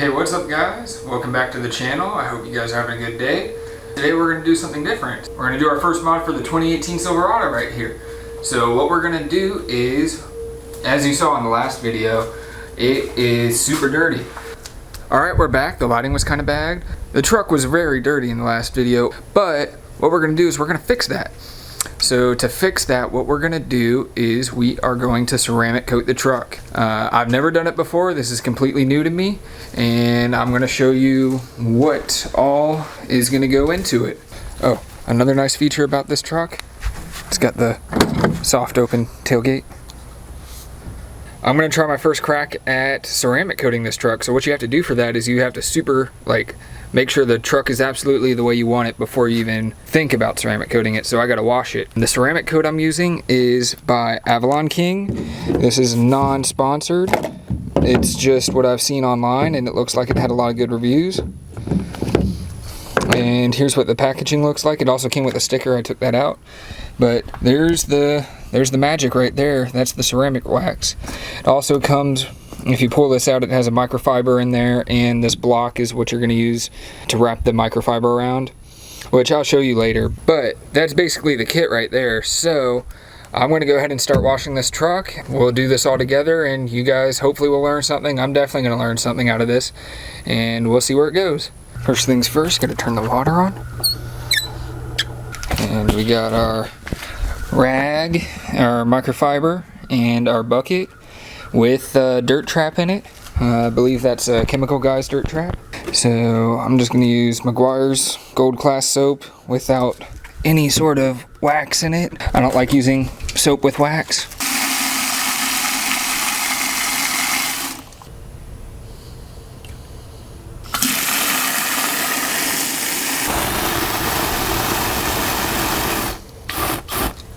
Hey, what's up guys? Welcome back to the channel. I hope you guys are having a good day. Today we're going to do something different. We're going to do our first mod for the 2018 Silverado right here. So what we're going to do is, as you saw in the last video, it is super dirty. Alright, we're back. The lighting was kind of bagged. The truck was very dirty in the last video, but what we're going to do is we're going to fix that. So to fix that, what we're going to do is we are going to ceramic coat the truck. I've never done it before. This is completely new to me, and I'm going to show you what all is going to go into it. Oh, another nice feature about this truck, it's got the soft open tailgate. I'm going to try my first crack at ceramic coating this truck. So what you have to do for that is you have to make sure the truck is absolutely the way you want it before you even think about ceramic coating it. So I got to wash it. The ceramic coat I'm using is by Avalon King. This is non-sponsored. It's just what I've seen online, and it looks like it had a lot of good reviews. And here's what the packaging looks like. It also came with a sticker. I took that out. But there's the magic right there. That's the ceramic wax. It also comes, if you pull this out, it has a microfiber in there, and this block is what you're going to use to wrap the microfiber around, which I'll show you later. But that's basically the kit right there. So I'm going to go ahead and start washing this truck. We'll do this all together, and you guys hopefully will learn something. I'm definitely going to learn something out of this, and we'll see where it goes. First things first, got to turn the water on. And we got our rag, our microfiber, and our bucket with a dirt trap in it. I believe that's a Chemical Guys dirt trap. So I'm just going to use McGuire's Gold Class soap without any sort of wax in it. I don't like using soap with wax.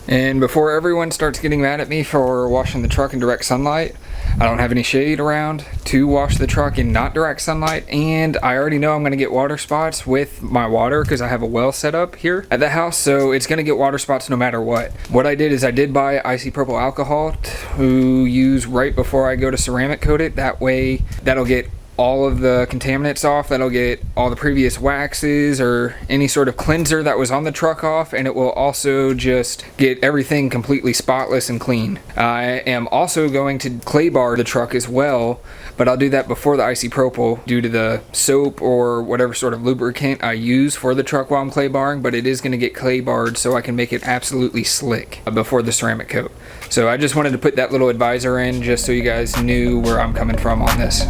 And before everyone starts getting mad at me for washing the truck in direct sunlight, I don't have any shade around to wash the truck in not direct sunlight, and I already know I'm going to get water spots with my water because I have a well set up here at the house, so it's going to get water spots no matter what. What I did is I did buy icy purple alcohol to use right before I go to ceramic coat it. That way that'll get all of the contaminants off, that'll get all the previous waxes or any sort of cleanser that was on the truck off, and it will also just get everything completely spotless and clean. I am also going to clay bar the truck as well, but I'll do that before the icy propyl due to the soap or whatever sort of lubricant I use for the truck while I'm clay barring, but it is going to get clay barred so I can make it absolutely slick before the ceramic coat. So I just wanted to put that little advisor in just so you guys knew where I'm coming from on this.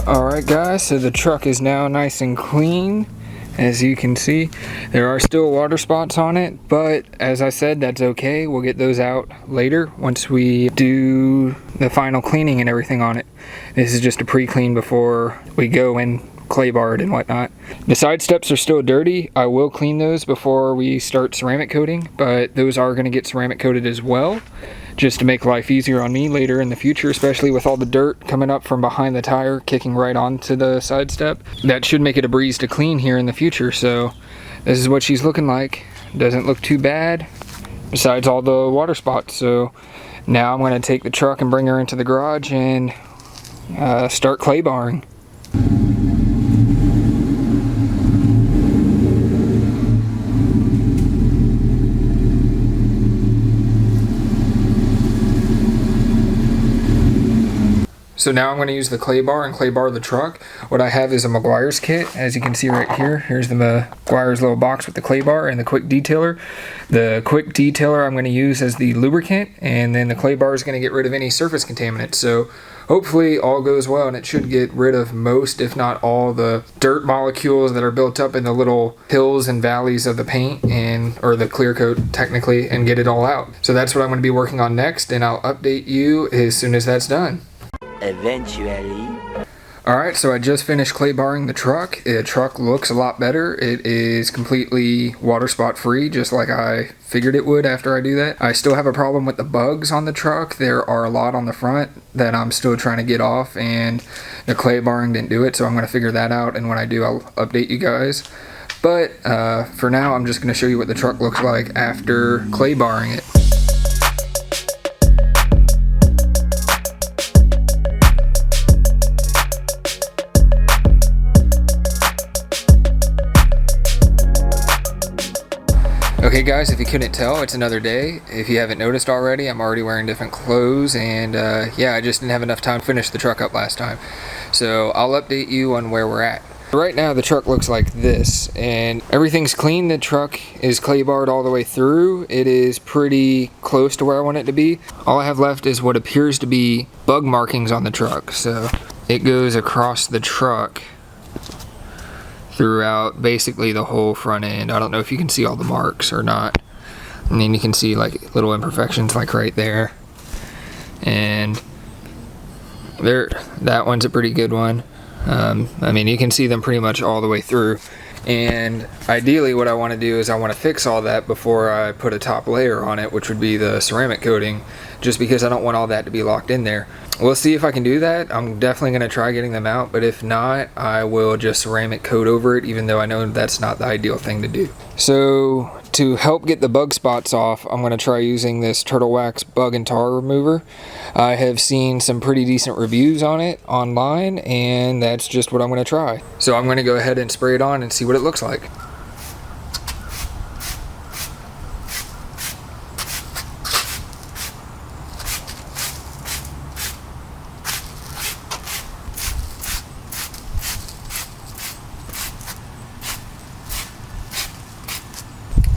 Alright guys, so the truck is now nice and clean. As you can see, there are still water spots on it, but as I said, that's okay. We'll get those out later once we do the final cleaning and everything on it. This is just a pre-clean before we go and clay bar it and whatnot. The side steps are still dirty. I will clean those before we start ceramic coating, but those are going to get ceramic coated as well, just to make life easier on me later in the future, especially with all the dirt coming up from behind the tire kicking right onto the side step. That should make it a breeze to clean here in the future. So this is what she's looking like. Doesn't look too bad besides all the water spots. So now I'm going to take the truck and bring her into the garage and start clay barring. So now I'm going to use the clay bar and clay bar the truck. What I have is a Meguiar's kit, as you can see right here. Here's the Meguiar's little box with the clay bar and the quick detailer. The quick detailer I'm going to use as the lubricant, and then the clay bar is going to get rid of any surface contaminants. So hopefully all goes well, and it should get rid of most, if not all, the dirt molecules that are built up in the little hills and valleys of the paint, or the clear coat technically, and get it all out. So that's what I'm going to be working on next, and I'll update you as soon as that's done. Eventually. Alright, so I just finished clay barring the truck. The truck looks a lot better. It is completely water spot free, just like I figured it would after I do that. I still have a problem with the bugs on the truck. There are a lot on the front that I'm still trying to get off, and the clay barring didn't do it, so I'm going to figure that out, and when I do, I'll update you guys. But for now, I'm just going to show you what the truck looks like after clay barring it. Okay guys, if you couldn't tell, it's another day. If you haven't noticed already, I'm already wearing different clothes, and yeah, I just didn't have enough time to finish the truck up last time. So I'll update you on where we're at. Right now the truck looks like this, and everything's clean. The truck is clay barred all the way through. It is pretty close to where I want it to be. All I have left is what appears to be bug markings on the truck. So it goes across the truck throughout basically the whole front end. I don't know if you can see all the marks or not. And then you can see like little imperfections like right there. And there, that one's a pretty good one. I mean, you can see them pretty much all the way through. And ideally what I want to do is I want to fix all that before I put a top layer on it, which would be the ceramic coating, just because I don't want all that to be locked in there. We'll see if I can do that. I'm definitely going to try getting them out, but if not, I will just ceramic coat over it, even though I know that's not the ideal thing to do. So to help get the bug spots off, I'm going to try using this Turtle Wax bug and tar remover. I have seen some pretty decent reviews on it online, and that's just what I'm going to try. So I'm going to go ahead and spray it on and see what it looks like.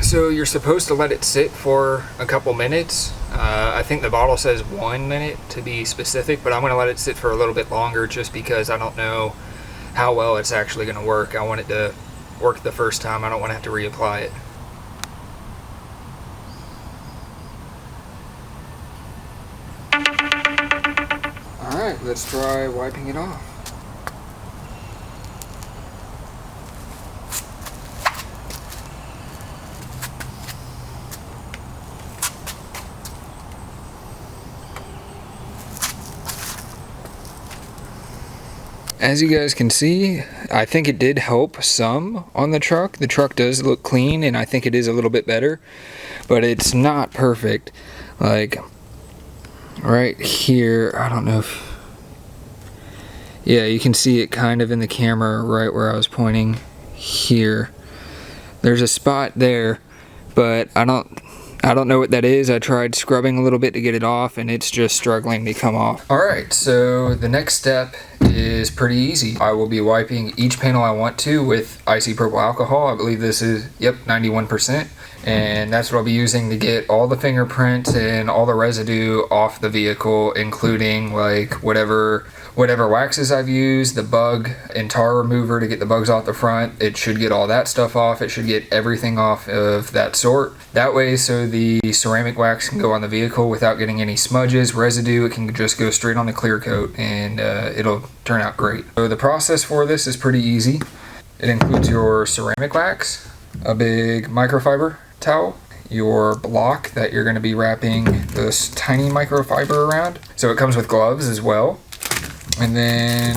So you're supposed to let it sit for a couple minutes. I think the bottle says 1 minute to be specific, but I'm going to let it sit for a little bit longer just because I don't know how well it's actually going to work. I want it to work the first time. I don't want to have to reapply it. Alright, let's try wiping it off. As you guys can see, I think it did help some on the truck. The truck does look clean, and I think it is a little bit better, but it's not perfect. Like right here, I don't know if, yeah, you can see it kind of in the camera right where I was pointing here. There's a spot there, but I don't know what that is. I tried scrubbing a little bit to get it off, and it's just struggling to come off. Alright, so the next step is pretty easy. I will be wiping each panel I want to with icy purple alcohol. I believe this is, yep, 91%. And that's what I'll be using to get all the fingerprints and all the residue off the vehicle, including like whatever waxes I've used, the bug and tar remover to get the bugs off the front. It should get all that stuff off. It should get everything off of that sort. That way, so the ceramic wax can go on the vehicle without getting any smudges, residue. It can just go straight on the clear coat, and it'll turn out great. So the process for this is pretty easy. It includes your ceramic wax, a big microfiber towel, your block that you're going to be wrapping this tiny microfiber around. So it comes with gloves as well. And then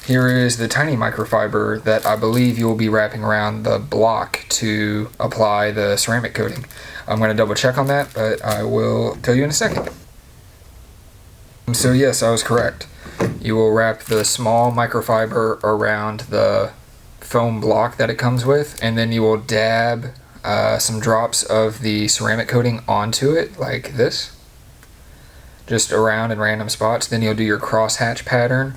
here is the tiny microfiber that I believe you'll be wrapping around the block to apply the ceramic coating. I'm going to double check on that, but I will tell you in a second. So yes, I was correct. You will wrap the small microfiber around the foam block that it comes with, and then you will dab some drops of the ceramic coating onto it like this. just around in random spots. Then you'll do your crosshatch pattern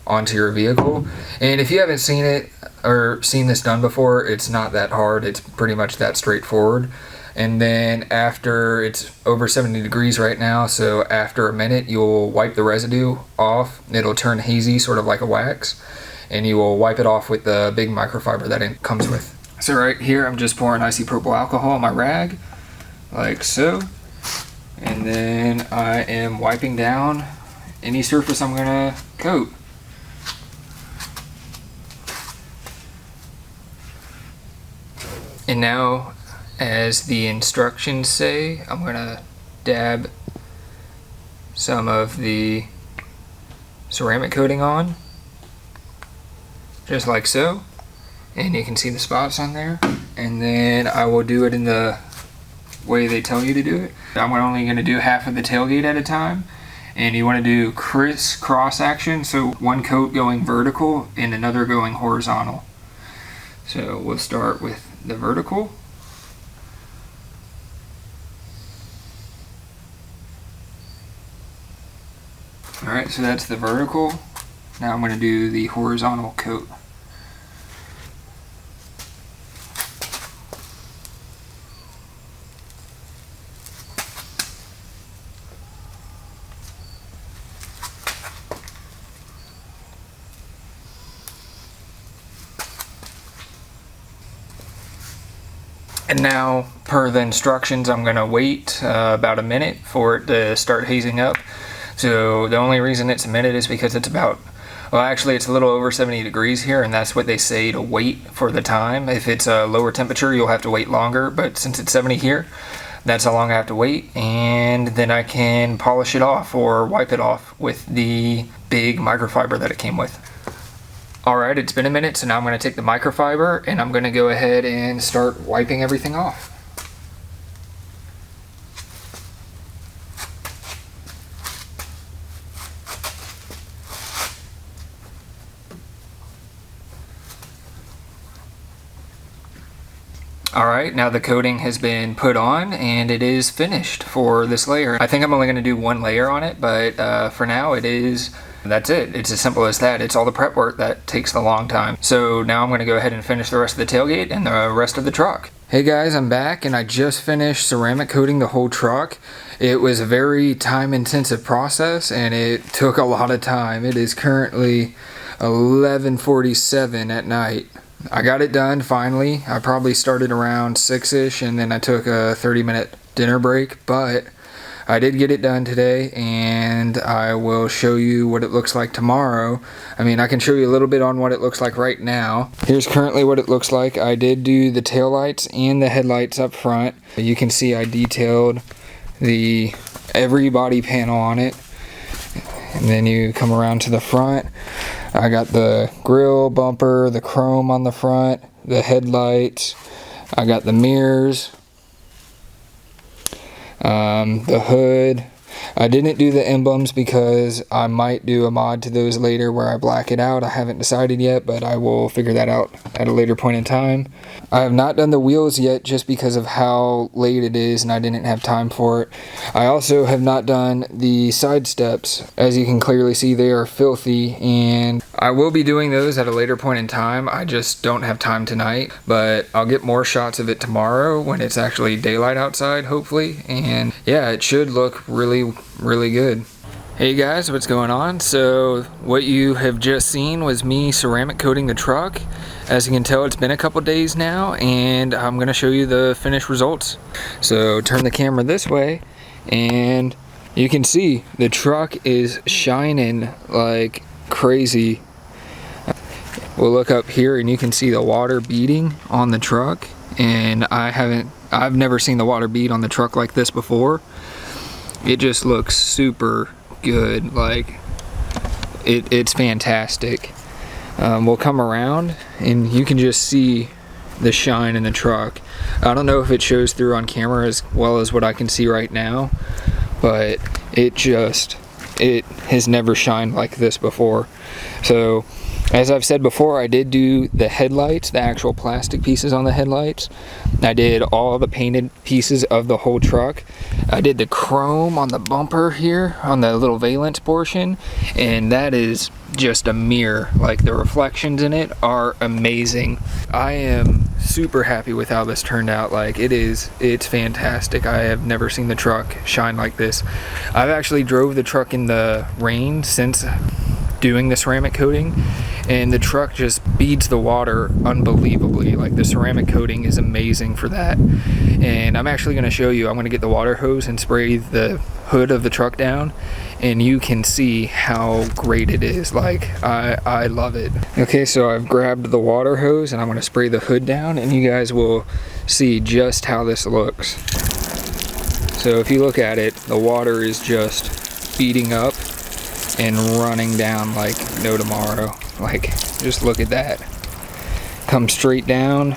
onto your vehicle. And if you haven't seen it or seen this done before, it's not that hard. It's pretty much that straightforward. And then after, it's over 70 degrees right now, so after a minute you'll wipe the residue off. It'll turn hazy, sort of like a wax, and you will wipe it off with the big microfiber that it comes with. So right here I'm just pouring isopropyl alcohol on my rag, like so. And then I am wiping down any surface I'm gonna coat. And now, as the instructions say, I'm gonna dab some of the ceramic coating on, just like so. And you can see the spots on there. And then I will do it in the way they tell you to do it. I'm only gonna do half of the tailgate at a time. And you wanna do crisscross action, so one coat going vertical and another going horizontal. So we'll start with the vertical. Alright, so that's the vertical. Now I'm going to do the horizontal coat. And now, per the instructions, I'm going to wait about a minute for it to start hazing up. So the only reason it's a minute is because it's about, well actually it's a little over 70 degrees here, and that's what they say to wait for the time. If it's a lower temperature you'll have to wait longer, but since it's 70 here, that's how long I have to wait, and then I can polish it off or wipe it off with the big microfiber that it came with. Alright, it's been a minute, so now I'm going to take the microfiber and I'm going to go ahead and start wiping everything off. Alright, now the coating has been put on and it is finished for this layer. I think I'm only going to do one layer on it, but for now that's it. It's as simple as that. It's all the prep work that takes the long time. So now I'm going to go ahead and finish the rest of the tailgate and the rest of the truck. Hey guys, I'm back and I just finished ceramic coating the whole truck. It was a very time intensive process and it took a lot of time. It is currently 11:47 at night. I got it done finally. I probably started around 6ish and then I took a 30-minute dinner break, but I did get it done today and I will show you what it looks like tomorrow. I mean, I can show you a little bit on what it looks like right now. Here's currently what it looks like. I did do the taillights and the headlights up front. You can see I detailed every body panel on it. And then you come around to the front. I got the grill, bumper, the chrome on the front, the headlights. I got the mirrors, the hood. I didn't do the emblems because I might do a mod to those later where I black it out. I haven't decided yet, but I will figure that out at a later point in time. I have not done the wheels yet just because of how late it is and I didn't have time for it. I also have not done the side steps. As you can clearly see, they are filthy and I will be doing those at a later point in time. I just don't have time tonight, but I'll get more shots of it tomorrow when it's actually daylight outside, hopefully. And yeah, it should look really good. Hey guys, what's going on? So what you have just seen was me ceramic coating the truck. As you can tell, it's been a couple days now and I'm gonna show you the finished results. So turn the camera this way and you can see the truck is shining like crazy. We'll look up here and you can see the water beading on the truck, and I've never seen the water bead on the truck like this before. It just looks super good. Like it's fantastic. We'll come around and you can just see the shine in the truck. I don't know if it shows through on camera as well as what I can see right now, but it has never shined like this before. So As I've said before, I did do the headlights, the actual plastic pieces on the headlights. I did all the painted pieces of the whole truck. I did the chrome on the bumper here, on the little valence portion, and that is just a mirror. Like, the reflections in it are amazing. I am super happy with how this turned out. Like, it's fantastic. I have never seen the truck shine like this. I've actually drove the truck in the rain since doing the ceramic coating, and the truck just beads the water unbelievably. Like, the ceramic coating is amazing for that. And I'm actually going to show you, I'm going to get the water hose and spray the hood of the truck down, and you can see how great it is. Like, I love it. Okay, so I've grabbed the water hose and I'm going to spray the hood down, and you guys will see just how this looks. So if you look at it, the water is just beating up and running down like no tomorrow. Like, just look at that. Come straight down.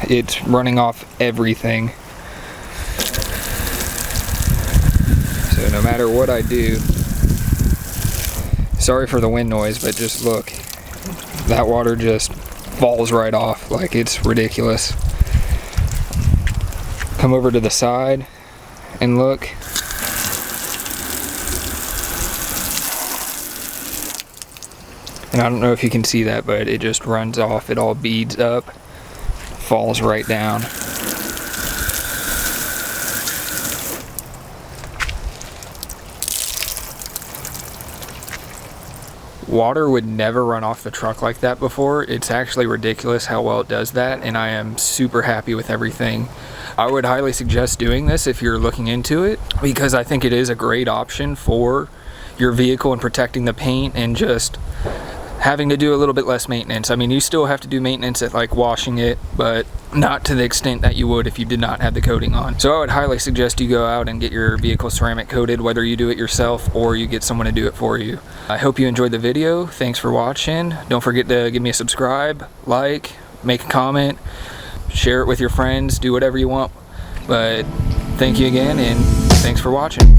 It's running off everything. So no matter what I do, sorry for the wind noise, but just look. That water just falls right off. Like, it's ridiculous. Come over to the side and look. And I don't know if you can see that, but it just runs off. It all beads up, falls right down. Water would never run off the truck like that before. It's actually ridiculous how well it does that, and I am super happy with everything. I would highly suggest doing this if you're looking into it, because I think it is a great option for your vehicle and protecting the paint and just having to do a little bit less maintenance. I mean, you still have to do maintenance at like washing it, but not to the extent that you would if you did not have the coating on. So I would highly suggest you go out and get your vehicle ceramic coated, whether you do it yourself or you get someone to do it for you. I hope you enjoyed the video. Thanks for watching. Don't forget to give me a subscribe, like, make a comment, share it with your friends, do whatever you want. But thank you again, and thanks for watching.